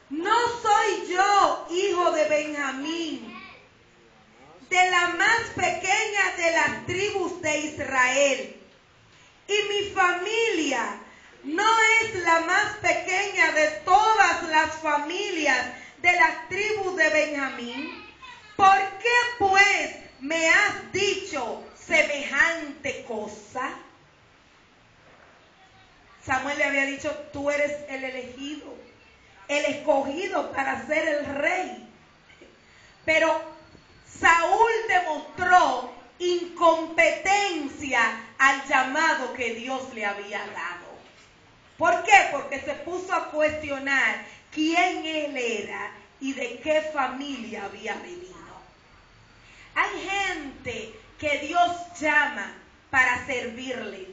¿No soy yo hijo de Benjamín, de la más pequeña de las tribus de Israel? Y mi familia no es la más pequeña de todas las familias de las tribus de Benjamín. ¿Por qué pues me has dicho semejante cosa? Samuel le había dicho, tú eres el elegido, el escogido para ser el rey. Pero Saúl demostró incompetencia al llamado que Dios le había dado. ¿Por qué? Porque se puso a cuestionar quién él era y de qué familia había venido. Hay gente que Dios llama para servirle,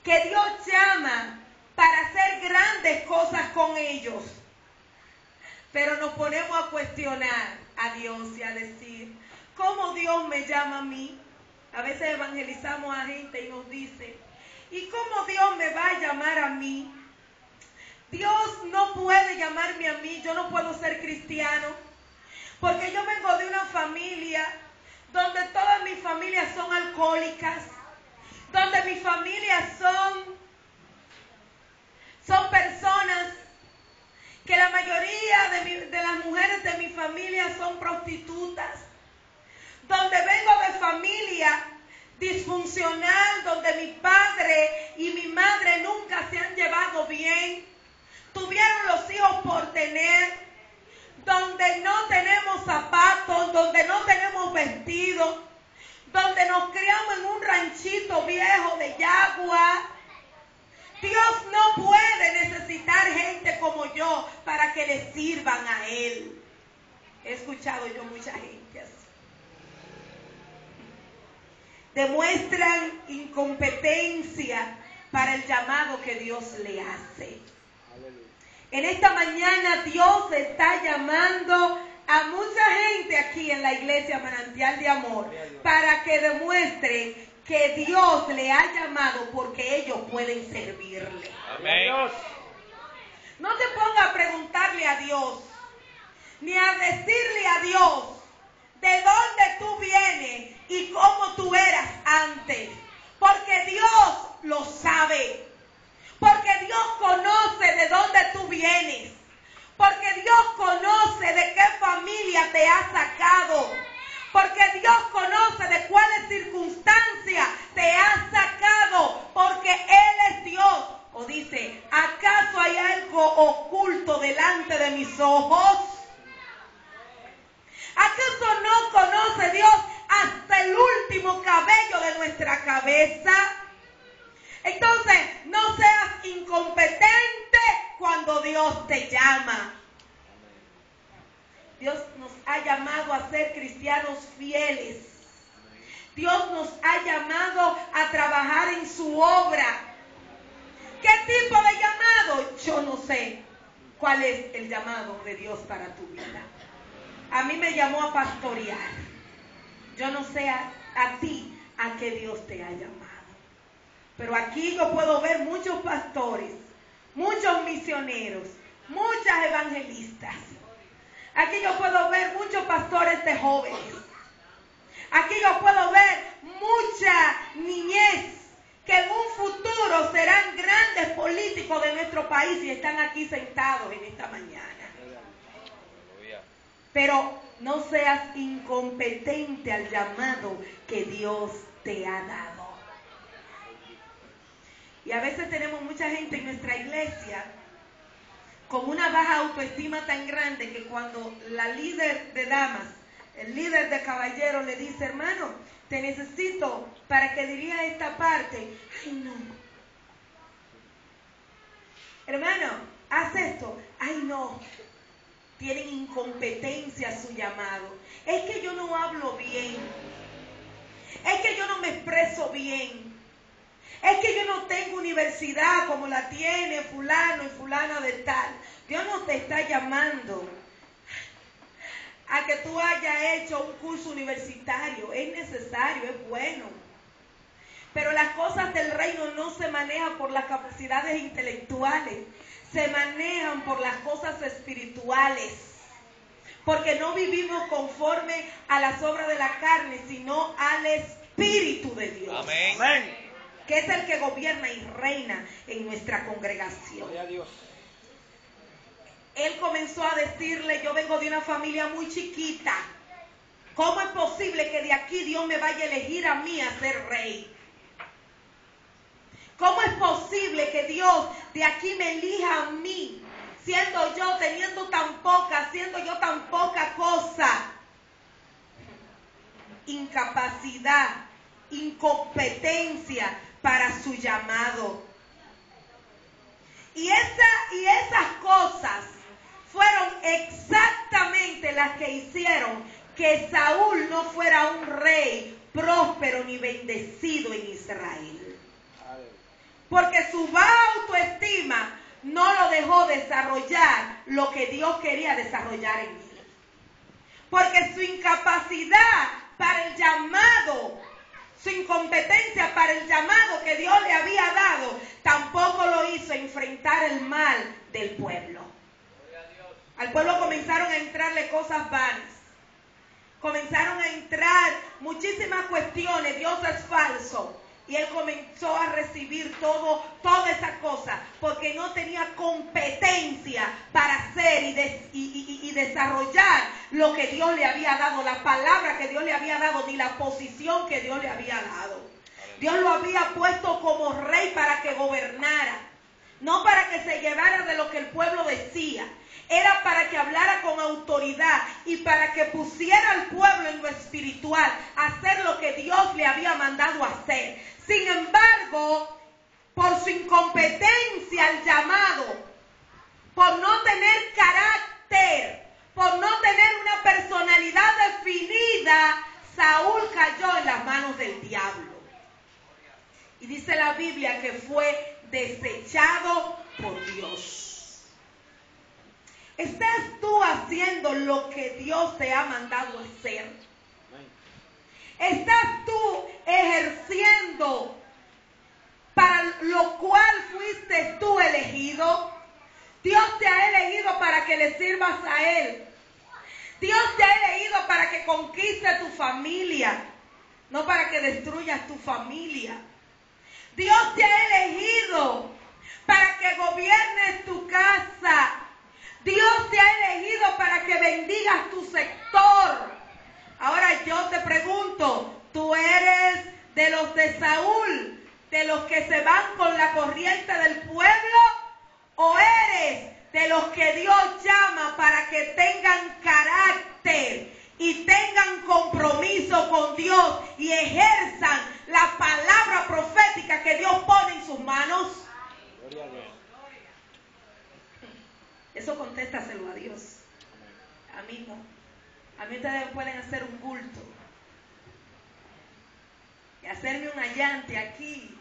que Dios llama para hacer grandes cosas con ellos. Pero nos ponemos a cuestionar a Dios y a decir, ¿cómo Dios me llama a mí? A veces evangelizamos a gente y nos dice, ¿y cómo Dios me va a llamar a mí? Dios no puede llamarme a mí, yo no puedo ser cristiano, porque yo vengo de una familia donde todas mis familias son alcohólicas, donde mis familias son personas que la mayoría de las mujeres de mi familia son prostitutas, donde vengo de familia disfuncional, donde mi padre y mi madre nunca se han llevado bien, tuvieron los hijos por tener, donde no tenemos zapatos, donde no tenemos vestidos, donde nos criamos en un ranchito viejo de yagua. Dios no puede necesitar gente como yo para que le sirvan a Él. He escuchado yo mucha gente así. Demuestran incompetencia para el llamado que Dios le hace. En esta mañana Dios está llamando a mucha gente aquí en la iglesia Manantial de Amor para que demuestren que Dios le ha llamado porque ellos pueden servirle. Amén. No te pongas a preguntarle a Dios, ni a decirle a Dios de dónde tú vienes y cómo tú eras antes, porque Dios lo sabe. Porque Dios conoce de dónde tú vienes. Porque Dios conoce de qué familia te ha sacado. Porque Dios conoce de cuáles circunstancias te ha sacado. Porque Él es Dios. O dice, ¿acaso hay algo oculto delante de mis ojos? ¿Acaso no conoce Dios hasta el último cabello de nuestra cabeza? Entonces, no seas incompetente cuando Dios te llama. Dios nos ha llamado a ser cristianos fieles. Dios nos ha llamado a trabajar en su obra. ¿Qué tipo de llamado? Yo no sé cuál es el llamado de Dios para tu vida. A mí me llamó a pastorear. Yo no sé a ti a qué Dios te ha llamado. Pero aquí yo puedo ver muchos pastores, muchos misioneros, muchas evangelistas. Aquí yo puedo ver muchos pastores de jóvenes. Aquí yo puedo ver mucha niñez que en un futuro serán grandes políticos de nuestro país y están aquí sentados en esta mañana. Pero no seas incompetente al llamado que Dios te ha dado. Y a veces tenemos mucha gente en nuestra iglesia con una baja autoestima tan grande que cuando la líder de damas, el líder de caballeros le dice, hermano, te necesito para que dirijas esta parte. Ay, no. Hermano, haz esto. Ay, no. Tienen incompetencia a su llamado. Es que yo no hablo bien. Es que yo no me expreso bien. Es que yo no tengo universidad como la tiene fulano y fulana de tal. Dios no te está llamando a que tú hayas hecho un curso universitario. Es necesario, es bueno. Pero las cosas del reino no se manejan por las capacidades intelectuales, se manejan por las cosas espirituales. Porque no vivimos conforme a las obras de la carne, sino al Espíritu de Dios. Amén. Amén. Que es el que gobierna y reina en nuestra congregación. Gloria a Dios. Él comenzó a decirle, yo vengo de una familia muy chiquita. ¿Cómo es posible que de aquí Dios me vaya a elegir a mí a ser rey? ¿Cómo es posible que Dios de aquí me elija a mí, siendo yo, teniendo tan poca, siendo yo tan poca cosa? Incapacidad, incompetencia para su llamado. Y esas cosas fueron exactamente las que hicieron que Saúl no fuera un rey próspero ni bendecido en Israel. Porque su baja autoestima no lo dejó desarrollar lo que Dios quería desarrollar en él. Porque su incapacidad para el llamado, su incompetencia para el llamado que Dios le había dado, tampoco lo hizo enfrentar el mal del pueblo. Al pueblo comenzaron a entrarle cosas vanas. Comenzaron a entrar muchísimas cuestiones. Dios es falso. Y él comenzó a recibir toda esa cosa, porque no tenía competencia para hacer y desarrollar lo que Dios le había dado, la palabra que Dios le había dado, ni la posición que Dios le había dado. Dios lo había puesto como rey para que gobernara, no para que se llevara de lo que el pueblo decía. Era para que hablara con autoridad y para que pusiera al pueblo en lo espiritual a hacer lo que Dios le había mandado hacer. Sin embargo, por su incompetencia al llamado, por no tener carácter, por no tener una personalidad definida, Saúl cayó en las manos del diablo. Y dice la Biblia que fue desechado por Dios. ¿Estás tú haciendo lo que Dios te ha mandado hacer? ¿Estás tú ejerciendo para lo cual fuiste tú elegido? Dios te ha elegido para que le sirvas a Él. Dios te ha elegido para que conquistes tu familia, no para que destruyas tu familia. Dios te ha elegido para que gobiernes tu casa. Dios te ha elegido para que bendigas tu sector. Ahora yo te pregunto, ¿tú eres de los de Saúl, de los que se van con la corriente del pueblo? ¿O eres de los que Dios llama para que tengan carácter y tengan compromiso con Dios y ejerzan la palabra profética que Dios pone en sus manos? Gloria a Dios. Eso contéstaselo a Dios. A mí no. A mí ustedes pueden hacer un bulto y hacerme un allante aquí,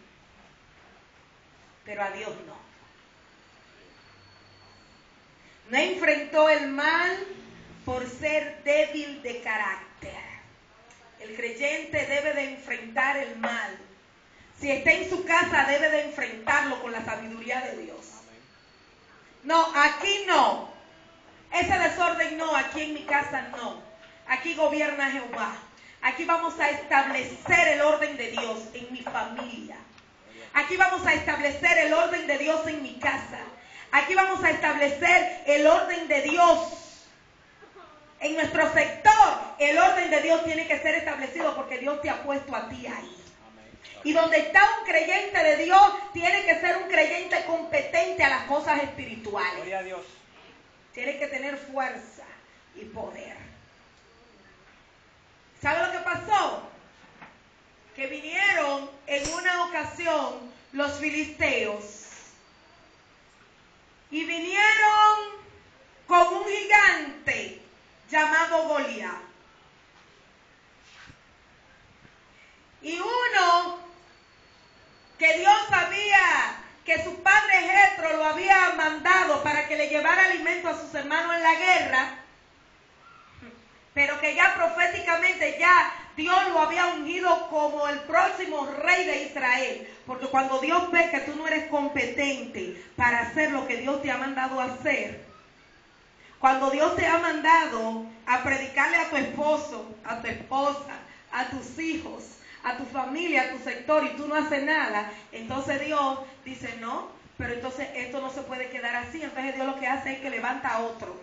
pero a Dios no. No enfrentó el mal por ser débil de carácter. El creyente debe de enfrentar el mal. Si está en su casa, debe de enfrentarlo con la sabiduría de Dios. No, aquí no. Ese desorden no, aquí en mi casa no. Aquí gobierna Jehová. Aquí vamos a establecer el orden de Dios en mi familia. Aquí vamos a establecer el orden de Dios en mi casa. Aquí vamos a establecer el orden de Dios en nuestro sector. El orden de Dios tiene que ser establecido porque Dios te ha puesto a ti ahí. Y donde está un creyente de Dios, tiene que ser un creyente competente a las cosas espirituales. Gloria a Dios. Tiene que tener fuerza y poder. ¿Sabe lo que pasó? Que vinieron en una ocasión los filisteos y vinieron con un gigante llamado Goliat. Y uno que Dios sabía que su padre Jetro lo había mandado para que le llevara alimento a sus hermanos en la guerra, pero que ya proféticamente ya Dios lo había ungido como el próximo rey de Israel. Porque cuando Dios ve que tú no eres competente para hacer lo que Dios te ha mandado a hacer, cuando Dios te ha mandado a predicarle a tu esposo, a tu esposa, a tus hijos, a tu familia, a tu sector, y tú no haces nada, entonces Dios dice, no, pero entonces esto no se puede quedar así. Entonces Dios lo que hace es que levanta a otro.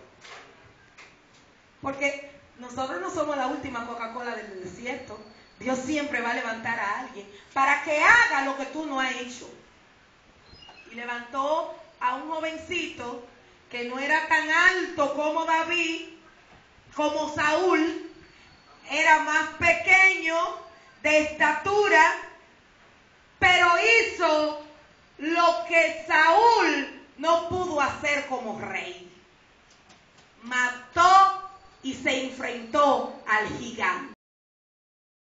Porque nosotros no somos la última Coca-Cola del desierto. Dios siempre va a levantar a alguien para que haga lo que tú no has hecho. Y levantó a un jovencito que no era tan alto como David, como Saúl, era más pequeño de estatura, pero hizo lo que Saúl no pudo hacer como rey. Mató y se enfrentó al gigante.